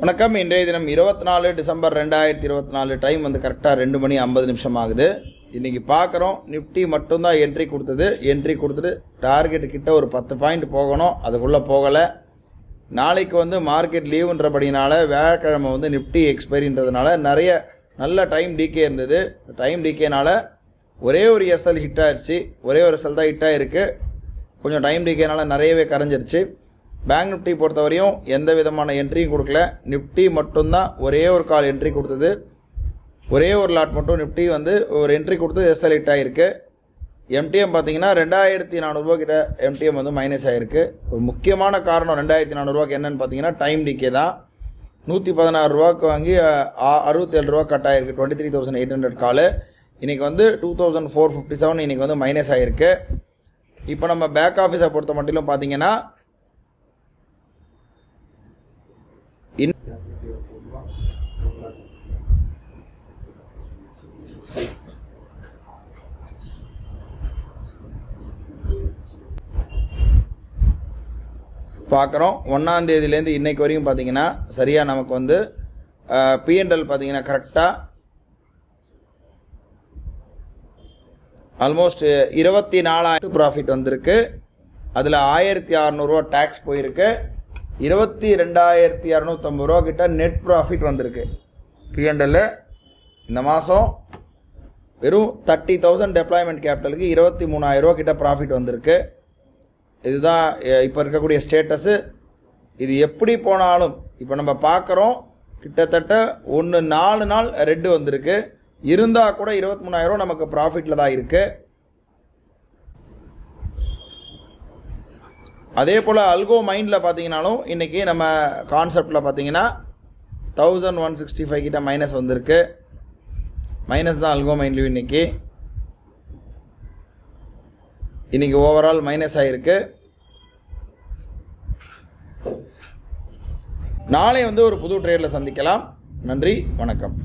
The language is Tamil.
வணக்கம். இன்றைய தினம் 24 டிசம்பர் 2024. டைம் வந்து கரெக்டாக 2 மணி 50 நிமிஷம் ஆகுது. இன்றைக்கி பார்க்குறோம், நிஃப்டி மட்டும்தான் என்ட்ரி கொடுத்துட்டு டார்கெட்டு கிட்ட ஒரு 10 பாயிண்ட் போகணும், அதுக்குள்ளே போகலை. நாளைக்கு வந்து மார்க்கெட் லீவுன்றபடினால வியாழக்கிழமை வந்து நிஃப்டி எக்ஸ்பைரின்றதுனால நிறைய நல்ல டைம் டிகே இருந்தது. டைம் டிகேனால் ஒரே ஒரு எஸ்எல் ஹிட் ஆகிடுச்சு, ஒரே ஒரு எஸ்எல் தான் ஹிட் ஆகிருக்கு. கொஞ்சம் டைம் டிகேனால் நிறையவே கரைஞ்சிருச்சு. பேங்க் நிஃப்டி பொறுத்தவரையும் எந்த விதமான என்ட்ரியும் கொடுக்கல. நிஃப்டி மட்டும்தான் ஒரே ஒரு கால் என்ட்ரி கொடுத்தது. ஒரே ஒரு லாட் மட்டும் நிஃப்டி வந்து ஒரு என்ட்ரி கொடுத்து எஸ்எல் ஹிட் ஆகிருக்கு. எம்டிஎம் பார்த்தீங்கன்னா 2400 ரூபா கிட்ட எம்டிஎம் வந்து மைனஸ் ஆகிருக்கு. ஒரு முக்கியமான காரணம் 2400 ரூபாய்க்கு என்னென்னு பார்த்தீங்கன்னா டைம் டிகே தான். 116 ரூபாய்க்கு வாங்கி 67 ரூபா கட் ஆகிருக்கு. 23,800 காலு. இன்றைக்கி வந்து 2457 இன்றைக்கி வந்து மைனஸ் ஆகிருக்கு. இப்போ நம்ம பேக் ஆஃபீஸை பொறுத்த மட்டிலும் பார்த்தீங்கன்னா பார்க்குறோம். 1ஆம் தேதியிலேருந்து இன்றைக்கு வரைக்கும் பார்த்தீங்கன்னா சரியாக நமக்கு வந்து P&L பார்த்தீங்கன்னா கரெக்டாக ஆல்மோஸ்ட் 24,000 ப்ராஃபிட் வந்திருக்கு. அதில் 1,600 ரூபா டேக்ஸ் போயிருக்கு. 22,250 ரூபா கிட்ட நெட் ப்ராஃபிட் வந்திருக்கு. P&L இந்த மாதம் வெறும் 30,000 டெப்ளாய்மெண்ட் கேபிட்டலுக்கு 23,000 ரூபா கிட்ட ப்ராஃபிட் வந்திருக்கு. இதுதான் இப்போ இருக்கக்கூடிய ஸ்டேட்டஸு. இது எப்படி போனாலும் இப்போ நம்ம பார்க்குறோம், கிட்டத்தட்ட 4 நாள் ரெட்டு வந்திருக்கு. இருந்தால் கூட 23,000 ரூபா நமக்கு ப்ராஃபிட்டில் தான் இருக்குது. அதே போல் அல்கோ மைண்டில் பார்த்தீங்கன்னாலும் இன்றைக்கி நம்ம கான்செப்டில் பார்த்தீங்கன்னா 1165 கிட்ட மைனஸ் வந்திருக்கு. மைனஸ் தான் அல்கோ மைண்ட்லையும் இன்றைக்கி ஓவரால் மைனஸ் ஆகிருக்கு. நாளை வந்து ஒரு புது ட்ரேடில் சந்திக்கலாம். நன்றி, வணக்கம்.